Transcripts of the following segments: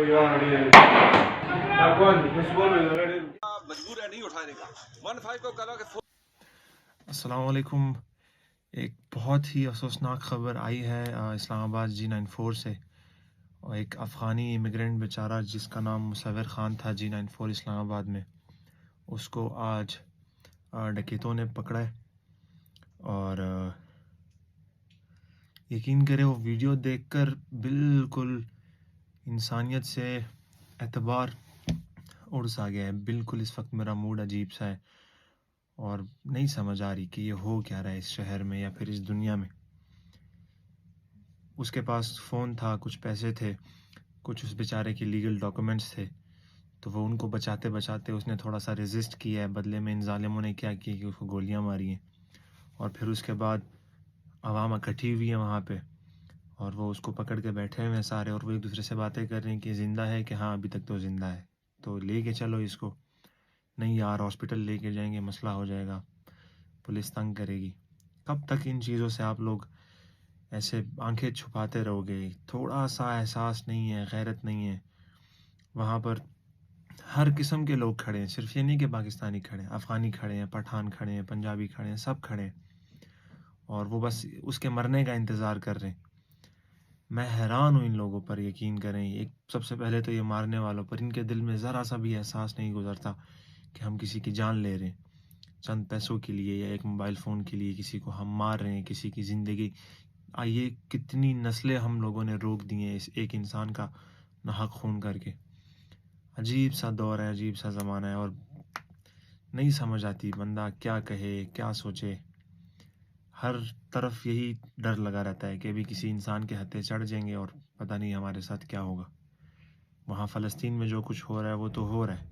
مجبور ہے نہیں اٹھانے کا 15 کو کرو کہ السلام علیکم. ایک بہت ہی افسوسناک خبر آئی ہے اسلام آباد G94 سے. اور ایک افغانی امیگرینٹ بیچارہ جس کا نام مصور خان تھا G94 اسلام آباد میں، اس کو آج ڈکیتوں نے پکڑا ہے. اور یقین کرے وہ ویڈیو دیکھ کر بالکل انسانیت سے اعتبار اڑ سا گیا ہے. بالکل اس وقت میرا موڈ عجیب سا ہے اور نہیں سمجھ آ رہی کہ یہ ہو کیا رہا ہے اس شہر میں یا پھر اس دنیا میں. اس کے پاس فون تھا، کچھ پیسے تھے، کچھ اس بیچارے کے لیگل ڈاکومنٹس تھے، تو وہ ان کو بچاتے بچاتے اس نے تھوڑا سا ریزسٹ کیا ہے. بدلے میں ان ظالموں نے کیا کہ اس کو گولیاں ماری ہیں. اور پھر اس کے بعد عوام اکٹھی ہوئی ہے وہاں پہ اور وہ اس کو پکڑ کے بیٹھے ہوئے ہیں سارے، اور وہ ایک دوسرے سے باتیں کر رہے ہیں کہ زندہ ہے، کہ ہاں ابھی تک تو زندہ ہے، تو لے کے چلو اس کو. نہیں یار ہاسپٹل لے کے جائیں گے مسئلہ ہو جائے گا، پولیس تنگ کرے گی. کب تک ان چیزوں سے آپ لوگ ایسے آنکھیں چھپاتے رہو گے؟ تھوڑا سا احساس نہیں ہے، غیرت نہیں ہے. وہاں پر ہر قسم کے لوگ کھڑے ہیں، صرف یہ نہیں کہ پاکستانی کھڑے ہیں، افغانی کھڑے ہیں، پٹھان کھڑے ہیں، پنجابی کھڑے ہیں، سب کھڑے ہیں اور وہ بس اس کے مرنے کا انتظار کر رہے ہیں. میں حیران ہوں ان لوگوں پر. یقین کریں، ایک سب سے پہلے تو یہ مارنے والوں پر، ان کے دل میں ذرا سا بھی احساس نہیں گزرتا کہ ہم کسی کی جان لے رہے ہیں چند پیسوں کے لیے یا ایک موبائل فون کے لیے. کسی کو ہم مار رہے ہیں، کسی کی زندگی. آئیے کتنی نسلیں ہم لوگوں نے روک دی ہیں اس ایک انسان کا ناحق خون کر کے. عجیب سا دور ہے، عجیب سا زمانہ ہے اور نہیں سمجھ آتی بندہ کیا کہے، کیا سوچے. ہر طرف یہی ڈر لگا رہتا ہے کہ ابھی کسی انسان کے ہتھے چڑھ جائیں گے اور پتہ نہیں ہمارے ساتھ کیا ہوگا. وہاں فلسطین میں جو کچھ ہو رہا ہے وہ تو ہو رہا ہے.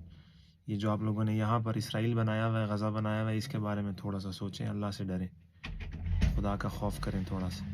یہ جو آپ لوگوں نے یہاں پر اسرائیل بنایا ہوا ہے، غزہ بنایا ہوا ہے، اس کے بارے میں تھوڑا سا سوچیں، اللہ سے ڈریں، خدا کا خوف کریں تھوڑا سا.